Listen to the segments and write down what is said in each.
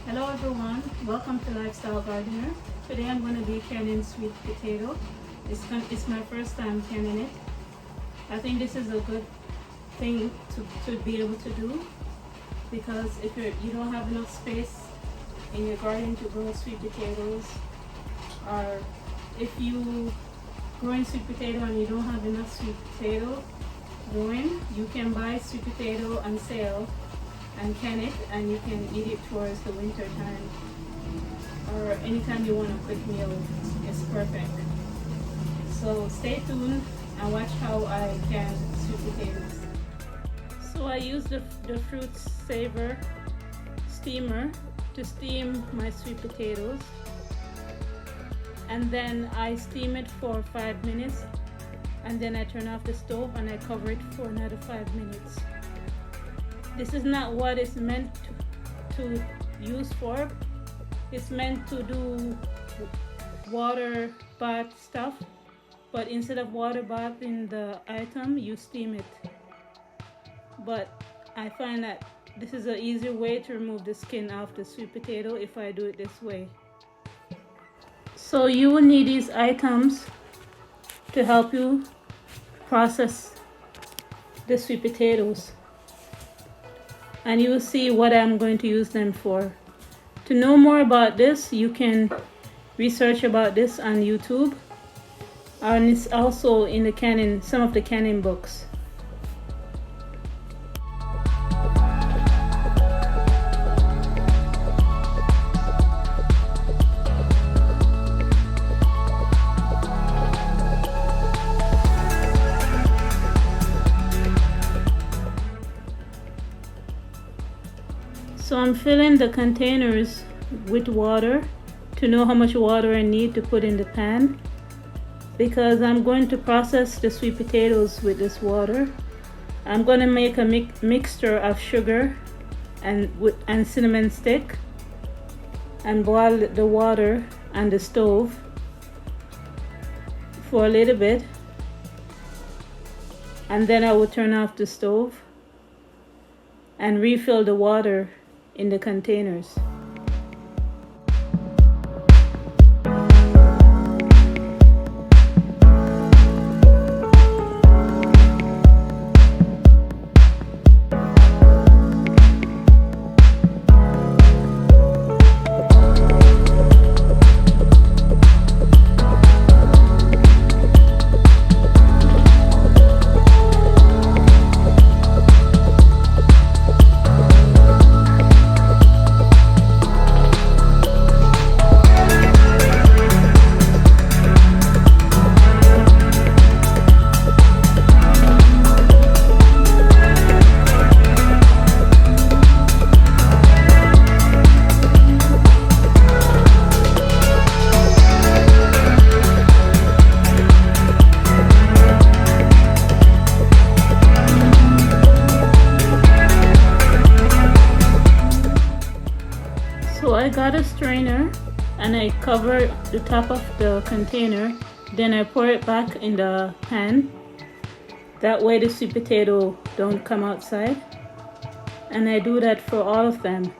Hello everyone, welcome to Lifestyle Gardener. Today I'm going to be canning sweet potato. It's my first time canning it. I think this is a good thing to be able to do because if you don't have enough space in your garden to grow sweet potatoes, or if you growing sweet potato and you don't have enough sweet potato growing, you can buy sweet potato on sale and can it, and you can eat it towards the winter time or anytime you want a quick meal. It's perfect. So stay tuned and watch how I can sweet potatoes. So I use the fruit saver steamer to steam my sweet potatoes, and then I steam it for 5 minutes, and then I turn off the stove and I cover it for another 5 minutes. This is not what it's meant to use for. It's meant to do water bath stuff, but instead of water bathing the item, you steam it. But I find that this is an easier way to remove the skin off the sweet potato if I do it this way. So you will need these items to help you process the sweet potatoes, and you will see what I'm going to use them for. To know more about this, you can research about this on YouTube, and it's also in the some of the canning books. So I'm filling the containers with water to know how much water I need to put in the pan, because I'm going to process the sweet potatoes with this water. I'm going to make a mixture of sugar and cinnamon stick and boil the water on the stove for a little bit, and then I will turn off the stove and refill the water in the containers. So I got a strainer and I cover the top of the container, then I pour it back in the pan. That way the sweet potato don't come outside, and I do that for all of them.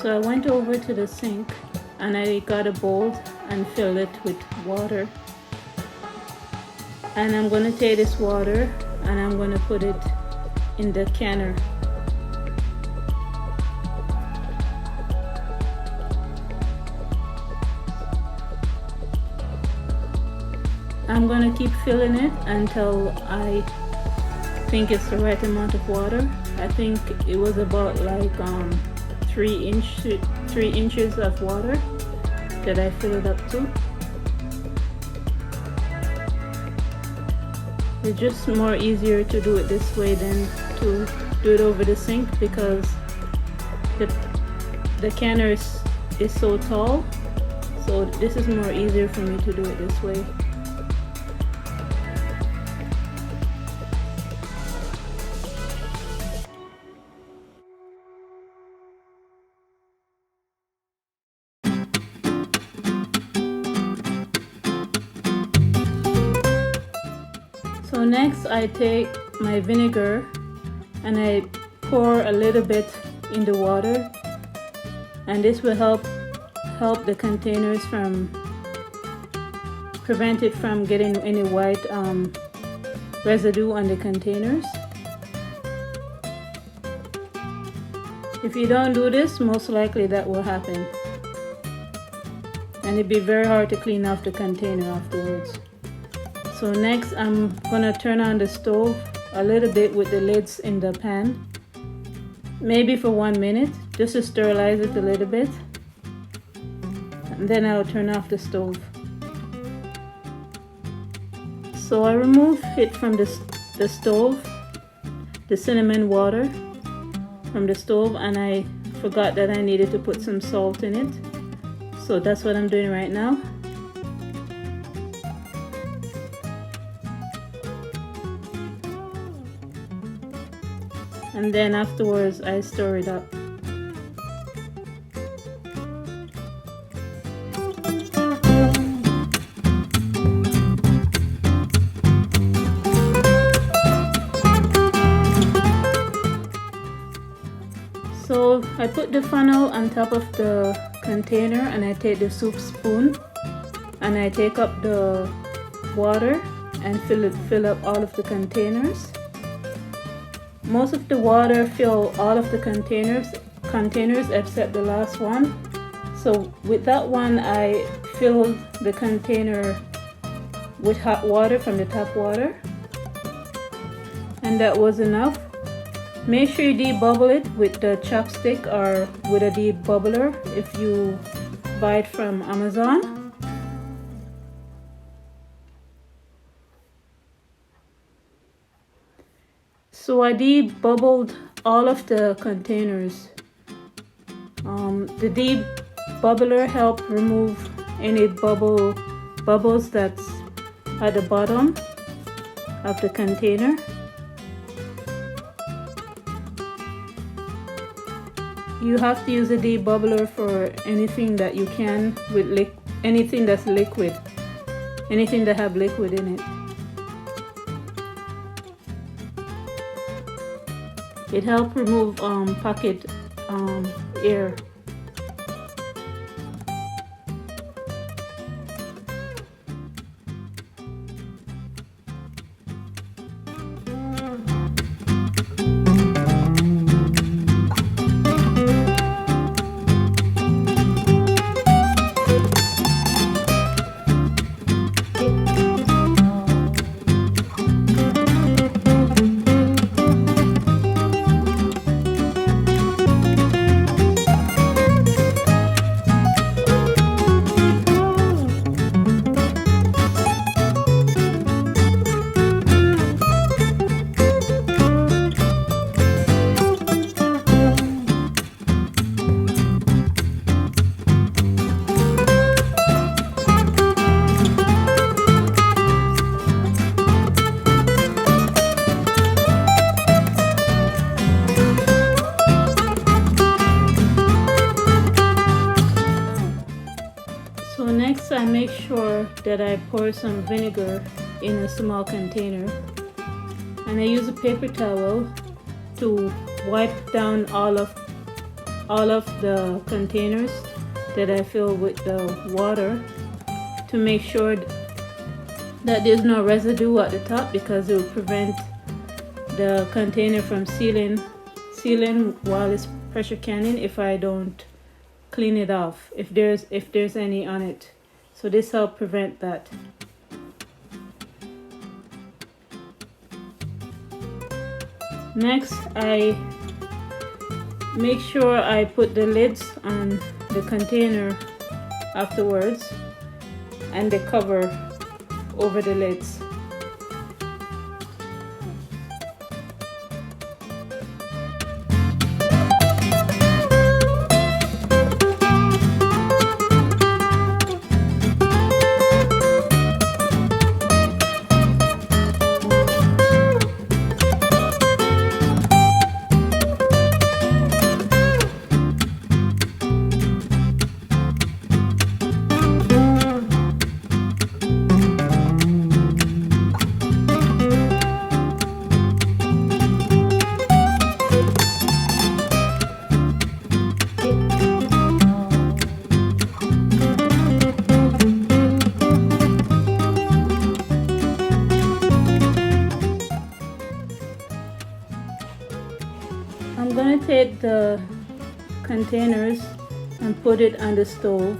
So I went over to the sink and I got a bowl and filled it with water. And I'm going to take this water and I'm going to put it in the canner. I'm going to keep filling it until I think it's the right amount of water. I think it was about like 3 inches of water that I filled it up to. It's just more easier to do it this way than to do it over the sink because the canner is so tall. So this is more easier for me to do it this way. So next I take my vinegar and I pour a little bit in the water, and this will help the containers prevent it from getting any white residue on the containers. If you don't do this, most likely that will happen, and it'd be very hard to clean off the container afterwards. So next I'm gonna turn on the stove a little bit with the lids in the pan, maybe for 1 minute, just to sterilize it a little bit, and then I'll turn off the stove. So I remove it from the stove, the cinnamon water from the stove, and I forgot that I needed to put some salt in it, so that's what I'm doing right now. And then afterwards I stir it up. So I put the funnel on top of the container and I take the soup spoon and I take up the water and fill up all of the containers. Most of the water fill all of the containers except the last one. So with that one I filled the container with hot water from the tap water, and that was enough. Make sure you debubble it with the chopstick or with a debubbler if you buy it from Amazon. So I debubbled all of the containers. The debubbler helps remove any bubbles that's at the bottom of the container. You have to use a debubbler for anything that you can with anything that's liquid, anything that have liquid in it. It helps remove pocket air. So next I make sure that I pour some vinegar in a small container, and I use a paper towel to wipe down all all of the containers that I fill with the water to make sure that there's no residue at the top, because it will prevent the container from sealing while it's pressure canning if I don't clean it off, if there's any on it. So this helps prevent that. Next, I make sure I put the lids on the container afterwards and the cover over the lids. I'm gonna take the containers and put it on the stove,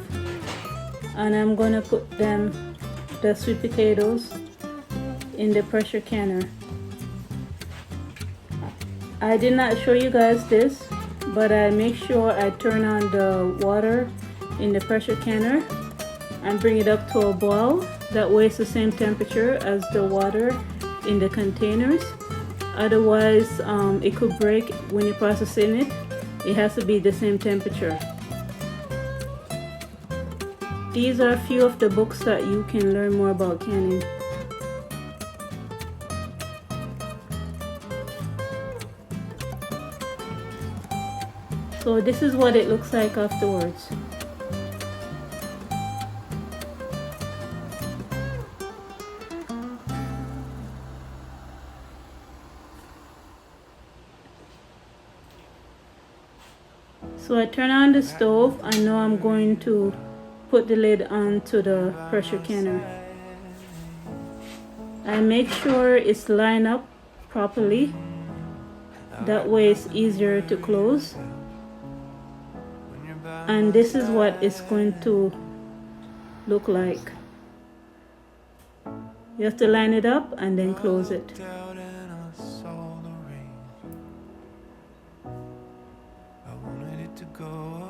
and I'm gonna put the sweet potatoes in the pressure canner. I did not show you guys this, but I make sure I turn on the water in the pressure canner and bring it up to a boil. That way it's the same temperature as the water in the containers. Otherwise it could break when you're processing it. It has to be the same temperature. These are a few of the books that you can learn more about canning. So this is what it looks like afterwards. So I turn on the stove. I know I'm going to put the lid onto the pressure canner. I make sure it's lined up properly. That way it's easier to close. And this is what it's going to look like. You have to line it up and then close it.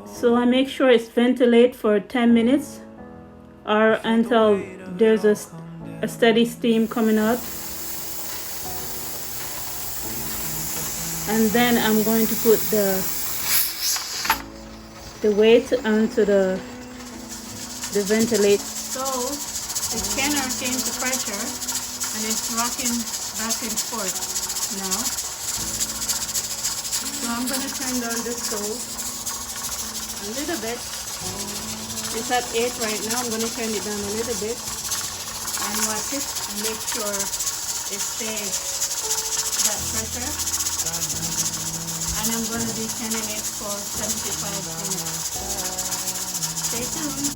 So I make sure it's ventilated for 10 minutes or until there's a steady steam coming out. And then I'm going to put the weight onto the ventilator. So the canner came to pressure and it's rocking back and forth now. So I'm going to turn down the stove a little bit. It's at 8 right now. I'm going to turn it down a little bit and watch it and make sure it stays that pressure. And I'm going to be canning it for 75 minutes. Stay tuned.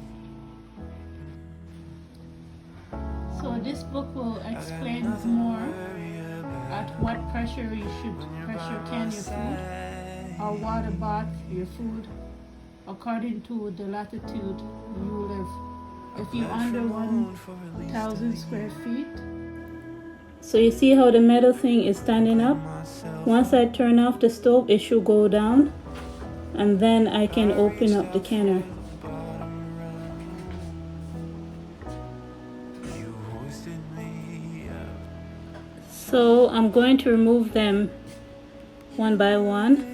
So this book will explain more at what pressure you should pressure can your food or water bath your food according to the latitude you live. If you're under 1,000 square feet. So you see how the metal thing is standing up? Once I turn off the stove, it should go down, and then I can open up the canner. So I'm going to remove them one by one.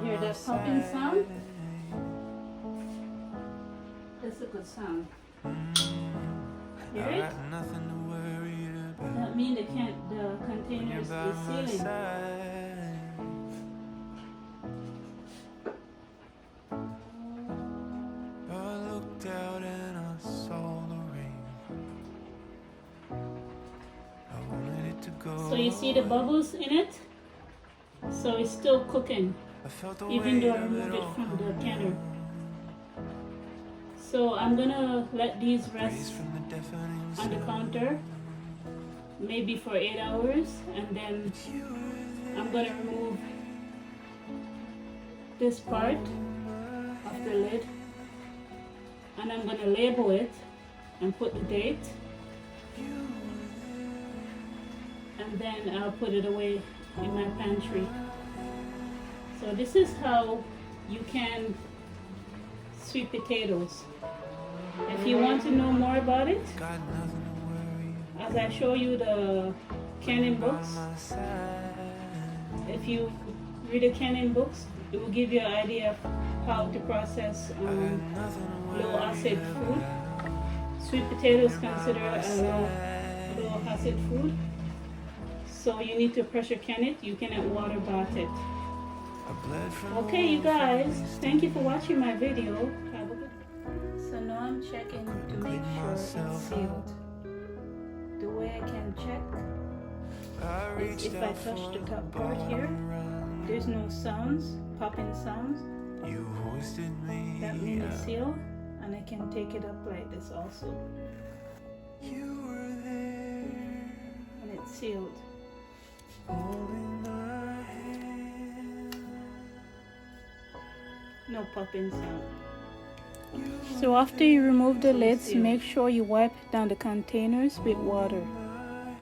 You hear that popping sound? That's a good sound. Hear it? That means the container is sealing. So you see the bubbles in it? So it's still cooking, even though I removed it from the canner. So I'm gonna let these rest on the counter, maybe for 8 hours, and then I'm gonna remove this part of the lid, and I'm gonna label it and put the date, and then I'll put it away in my pantry. So this is how you can sweet potatoes. If you want to know more about it, as I show you the canning books, if you read the canning books, it will give you an idea of how to process low acid food. Sweet potatoes considered a low acid food. So you need to pressure can it. You cannot water bath it. Okay, you guys, thank you for watching my video. Have a good. So now I'm checking to make sure it's sealed. The way I can check is if I touch the top part here, there's no sounds, popping sounds. That means it's sealed, and I can take it up like this also. And it's sealed. No popping sound. So after you remove the lids, make sure you wipe down the containers with water.